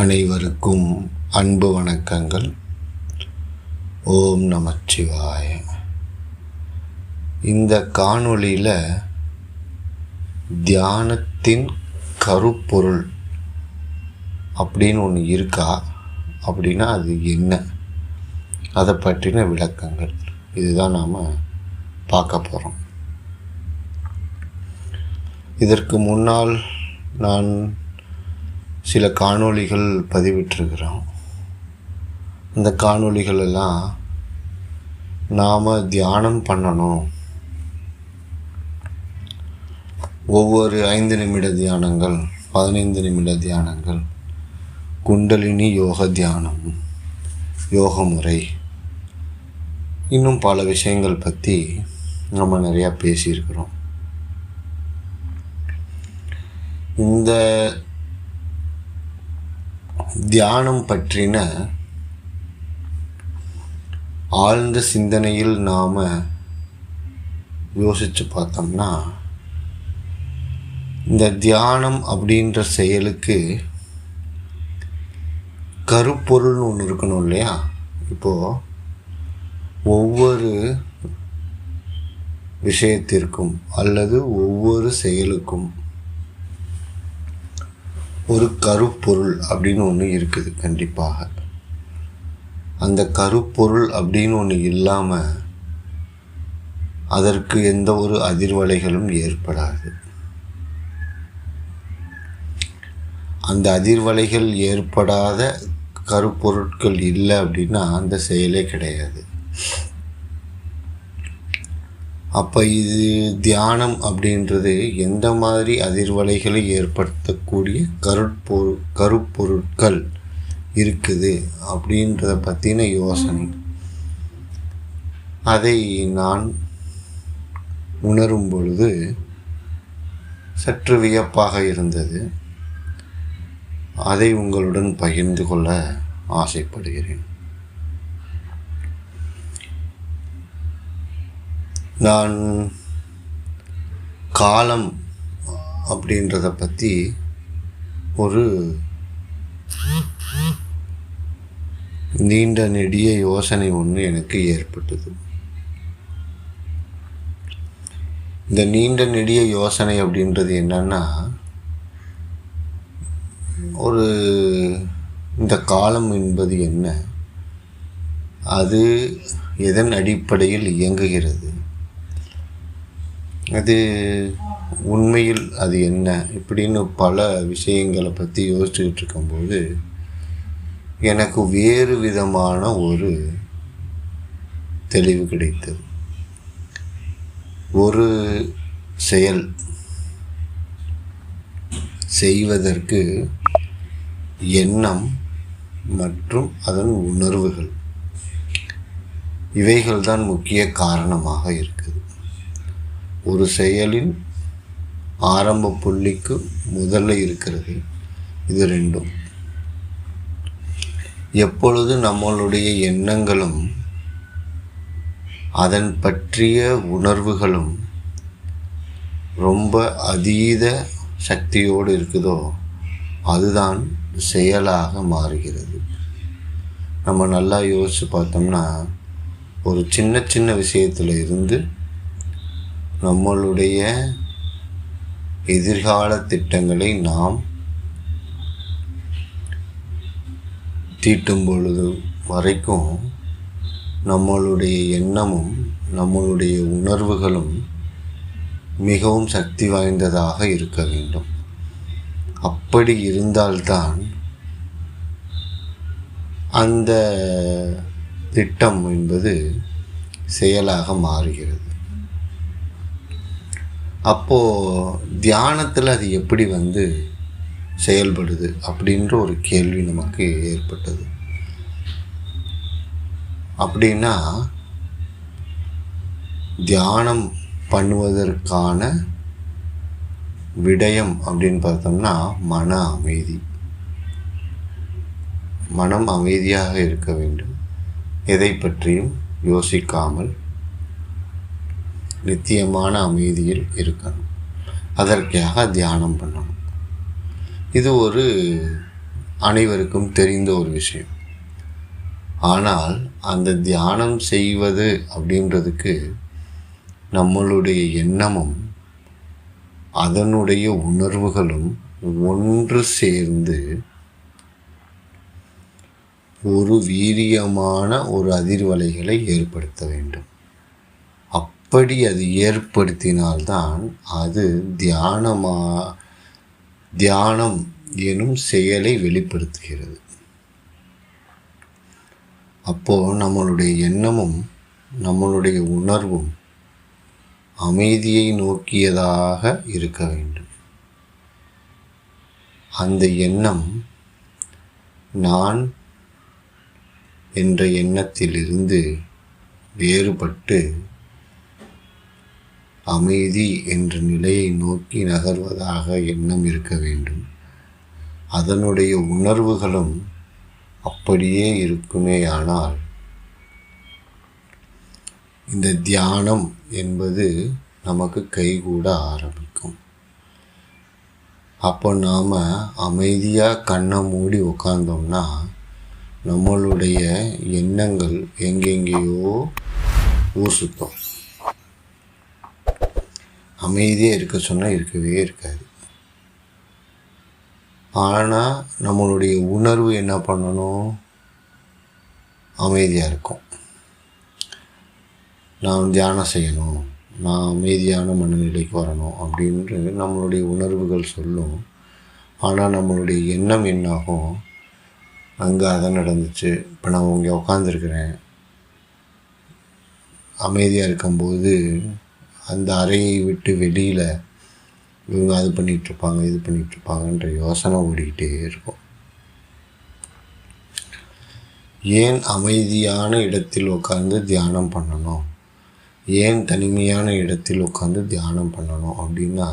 அனைவருக்கும் அன்பு வணக்கங்கள். ஓம் நமச்சிவாய. இந்த காணொளியில் தியானத்தின் கருப்பொருள் அப்படின்னு ஒன்று இருக்கா, அப்படின்னா அது என்ன, அதை பற்றின விளக்கங்கள் இதுதான் நாம் பார்க்க போகிறோம். இதற்கு முன்னால் நான் சில காணொளிகள் பதிவிட்டிருக்கிறோம். அந்த காணொளிகள் எல்லாம் நாம் தியானம் பண்ணணும், ஒவ்வொரு 5 நிமிட தியானங்கள், 15 நிமிட தியானங்கள், குண்டலினி யோக தியானம், யோக முறை, இன்னும் பல விஷயங்கள் பற்றி நம்ம நிறையா பேசியிருக்கிறோம். இந்த தியானம் பற்றின ஆழ்ந்த சிந்தனையில் நாம் யோசித்து பார்த்தோம்னா, இந்த தியானம் அப்படின்ற செயலுக்கு கருப்பொருள்னு ஒன்று இருக்கணும் இல்லையா? இப்போது ஒவ்வொரு விஷயத்திற்கும் அல்லது ஒவ்வொரு செயலுக்கும் ஒரு கருப்பொருள் அப்படின்னு ஒன்று இருக்குது. கண்டிப்பாக அந்த கருப்பொருள் அப்படின்னு ஒன்று இல்லாமல் அதற்கு எந்த ஒரு அதிர்வலைகளும் ஏற்படாது. அந்த அதிர்வலைகள் ஏற்படாத கருப்பொருட்கள் இல்லை அப்படின்னா அந்த செயலே கிடையாது. அப்போ இது தியானம் அப்படின்றது எந்த மாதிரி அதிர்வலைகளை ஏற்படுத்தக்கூடிய கருப்பொருட்கள் இருக்குது அப்படின்றத பற்றின யோசனை, அதை நான் உணரும் பொழுது சற்று வியப்பாக இருந்தது. அதை உங்களுடன் பகிர்ந்து கொள்ள ஆசைப்படுகிறேன். நான் காலம் அப்படின்றத பற்றி ஒரு நீண்ட நெடிய யோசனை ஒன்று எனக்கு ஏற்பட்டது. இந்த நீண்ட நெடிய யோசனை அப்படின்றது என்னன்னா, இந்த காலம் என்பது என்ன, அது எதன் அடிப்படையில் இயங்குகிறது, அது உண்மையில் அது என்ன, இப்படின்னு பல விஷயங்களை பற்றி யோசிச்சுக்கிட்டு இருக்கும்போது எனக்கு வேறு விதமான ஒரு தெளிவு கிடைத்தது. ஒரு செயல் செய்வதற்கு எண்ணம் மற்றும் அதன் உணர்வுகள், இவைகள்தான் முக்கிய காரணமாக இருக்குது. ஒரு செயலின் ஆரம்ப புள்ளிக்கு முதல்ல இருக்கிறது இது ரெண்டும். எப்பொழுது நம்மளுடைய எண்ணங்களும் அதன் பற்றிய உணர்வுகளும் ரொம்ப அதீத சக்தியோடு இருக்குதோ அதுதான் செயலாக மாறுகிறது. நம்ம நல்லா யோசித்து பார்த்தோம்னா, ஒரு சின்ன சின்ன விஷயத்தில் இருந்து நம்மளுடைய எதிர்கால திட்டங்களை நாம் தீட்டும் பொழுது வரைக்கும் நம்மளுடைய எண்ணமும் நம்மளுடைய உணர்வுகளும் மிகவும் சக்தி வாய்ந்ததாக இருக்க வேண்டும். அப்படி இருந்தால்தான் அந்த திட்டம் என்பது செயலாக மாறுகிறது. அப்போது தியானத்தில் அது எப்படி செயல்படுது அப்படின்ற ஒரு கேள்வி நமக்கு ஏற்பட்டது. அப்படின்னா தியானம் பண்ணுவதற்கான விடயம் அப்படின்னு பார்த்தோம்னா மன அமைதி. மனம் அமைதியாக இருக்க வேண்டும், எதை பற்றியும் யோசிக்காமல் நித்தியமான அமைதியில் இருக்கணும். அதற்காக தியானம் பண்ணணும். இது ஒரு அனைவருக்கும் தெரிந்த ஒரு விஷயம். ஆனால் அந்த தியானம் செய்வது அப்படின்றதுக்கு நம்மளுடைய எண்ணமும் அதனுடைய உணர்வுகளும் ஒன்று சேர்ந்து ஒரு வீரியமான ஒரு அதிர்வலைகளை ஏற்படுத்த வேண்டும். அப்படி அது ஏற்படுத்தினால்தான் அது தியானம் எனும் செயலை வெளிப்படுத்துகிறது. அப்போது நம்மளுடைய எண்ணமும் நம்மளுடைய உணர்வும் அமைதியை நோக்கியதாக இருக்க வேண்டும். அந்த எண்ணம் நான் என்ற எண்ணத்திலிருந்து வேறுபட்டு அமைதி என்ற நிலையை நோக்கி நகர்வதாக எண்ணம் இருக்க வேண்டும். அதனுடைய உணர்வுகளும் அப்படியே இருக்குமேயானால் இந்த தியானம் என்பது நமக்கு கைகூட ஆரம்பிக்கும். அப்போ நாம் அமைதியாக கண்ணை மூடி உட்கார்ந்தோம்னா நம்மளுடைய எண்ணங்கள் எங்கெங்கேயோ ஊர் சுத்தம். அமைதியாக இருக்க சொன்னால் இருக்கவே இருக்காது. ஆனால் நம்மளுடைய உணர்வு என்ன பண்ணணும்? அமைதியாக இருக்கும். நான் தியானம் செய்யணும், நான் அமைதியான மனநிலைக்கு வரணும் அப்படின்று நம்மளுடைய உணர்வுகள் சொல்லும். ஆனால் நம்மளுடைய எண்ணம் என்னாகும்? அங்கே அதை நடந்துச்சு, இப்போ நான் இங்கே உட்காந்துருக்கிறேன், அமைதியாக இருக்கும்போது அந்த அறையை விட்டு வெளியில் இவங்க அது பண்ணிகிட்ருப்பாங்க இது பண்ணிகிட்ருப்பாங்கன்ற யோசனை ஓடிக்கிட்டே இருக்கும். ஏன் அமைதியான இடத்தில் உட்காந்து தியானம் பண்ணணும்? ஏன் தனிமையான இடத்தில் உட்காந்து தியானம் பண்ணணும் அப்படின்னா,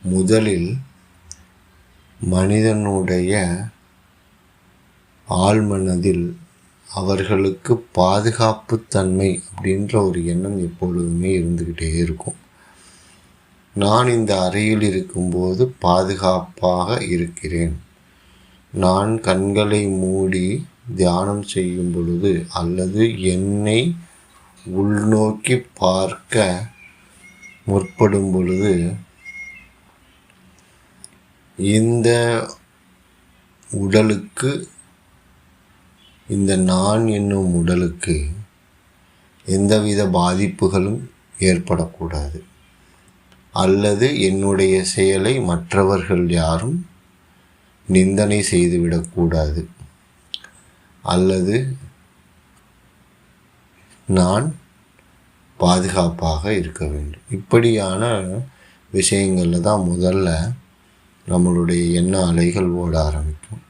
முதலில் மனிதனுடைய ஆழ்மனதில் அவர்களுக்கு பாதுகாப்பு தன்மை அப்படின்ற ஒரு எண்ணம் எப்பொழுதுமே இருந்துக்கிட்டே இருக்கும். நான் இந்த அறையில் இருக்கும்போது பாதுகாப்பாக இருக்கிறேன். நான் கண்களை மூடி தியானம் செய்யும் பொழுது அல்லது என்னை உள்நோக்கி பார்க்க முற்படும் பொழுது இந்த உடலுக்கு, இந்த நான் என்னும் உடலுக்கு எந்தவித பாதிப்புகளும் ஏற்படக்கூடாது. அல்லது என்னுடைய செயலை மற்றவர்கள் யாரும் நிந்தனை செய்துவிடக்கூடாது. அல்லது நான் பாதுகாப்பாக இருக்க வேண்டும். இப்படியான விஷயங்களில் தான் முதல்ல நம்மளுடைய எண்ண அலைகள் ஓட ஆரம்பிக்கும்.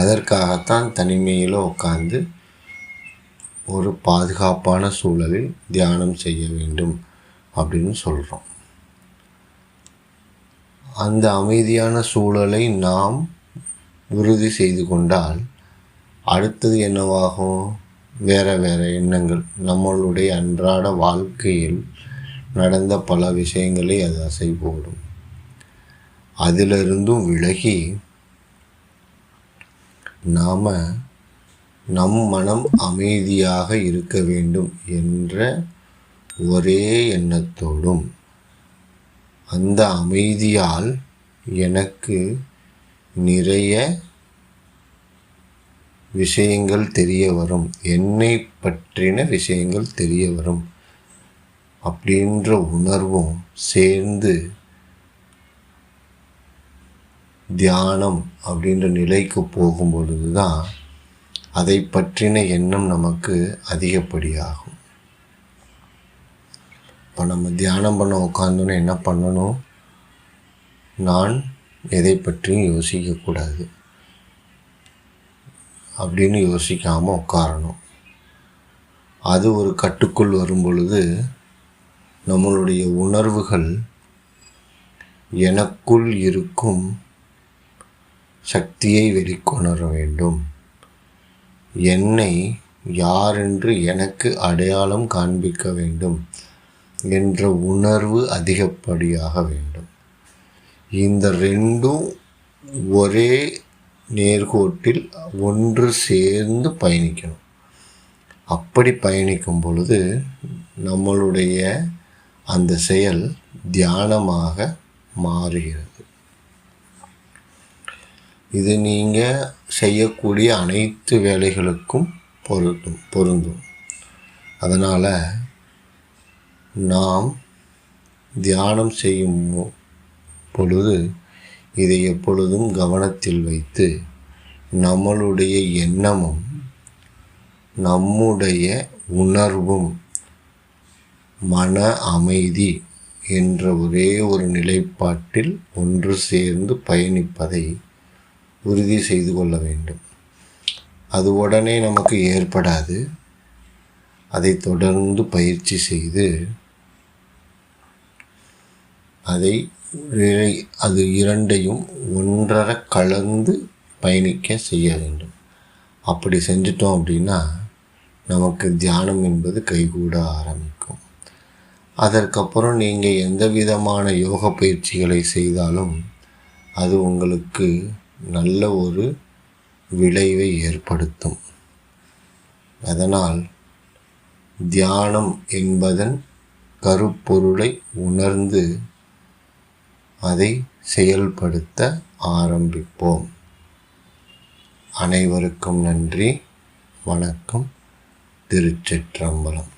அதற்காகத்தான் தனிமையில் உட்கார்ந்து ஒரு பாதுகாப்பான சூழலில் தியானம் செய்ய வேண்டும் அப்படின்னு சொல்கிறோம். அந்த அமைதியான சூழலை நாம் உறுதி செய்து கொண்டால் அடுத்தது என்னவாகும்? வேறு எண்ணங்கள், நம்மளுடைய அன்றாட வாழ்க்கையில் நடந்த பல விஷயங்களை அது அசை போடும். அதிலிருந்தும் விலகி நாம் நம் மனம் அமைதியாக இருக்க வேண்டும் என்ற ஒரே எண்ணத்தோடும் அந்த அமைதியால் எனக்கு நிறைய விஷயங்கள் தெரிய வரும், என்னை பற்றின விஷயங்கள் தெரிய வரும் அப்படின்ற உணர்வும் சேர்ந்து தியானம் அப்படின்ற நிலைக்கு போகும் பொழுது தான் அதை பற்றின எண்ணம் நமக்கு அதிகப்படியாகும். இப்போ நம்ம தியானம் பண்ண உட்காந்தோன்னு என்ன பண்ணணும்? நான் எதை பற்றியும் யோசிக்கக்கூடாது அப்படின்னு யோசிக்காமல் உட்காரணும். அது ஒரு கட்டுக்குள் வரும் பொழுது நம்மளுடைய உணர்வுகள் எனக்குள் இருக்கும் சக்தியை வெளிக்கொணர வேண்டும், என்னை யாரென்று எனக்கு அடையாளம் காண்பிக்க வேண்டும் என்ற உணர்வு அதிகப்படியாக வேண்டும். இந்த ரெண்டும் ஒரே நேர்கோட்டில் ஒன்று சேர்ந்து பயணிக்கணும். அப்படி பயணிக்கும் பொழுது நம்மளுடைய அந்த செயல் தியானமாக மாறுகிறது. இது நீங்கள் செய்யக்கூடிய அனைத்து வேலைகளுக்கும் பொருந்தும். அதனால் நாம் தியானம் செய்யும் பொழுது இதை எப்பொழுதும் கவனத்தில் வைத்து நம்மளுடைய எண்ணமும் நம்முடைய உணர்வும் மன அமைதி என்ற ஒரே ஒரு நிலைப்பாட்டில் ஒன்று சேர்ந்து பயணிப்பதை உறுதி செய்து கொள்ள வேண்டும். அது உடனே நமக்கு ஏற்படாது. அதை தொடர்ந்து பயிற்சி செய்து அது இரண்டையும் ஒன்றரை கலந்து பயணிக்க செய்ய வேண்டும். அப்படி செஞ்சிட்டோம் அப்படின்னா நமக்கு தியானம் என்பது கைகூட ஆரம்பிக்கும். அதற்கப்புறம் நீங்கள் எந்த விதமான யோக பயிற்சிகளை செய்தாலும் அது உங்களுக்கு நல்ல ஒரு விளைவை ஏற்படுத்தும். அதனால் தியானம் என்பதன் கருப்பொருளை உணர்ந்து அதை செயல்படுத்த ஆரம்பிப்போம். அனைவருக்கும் நன்றி. வணக்கம். திருச்சிற்றம்பலம்.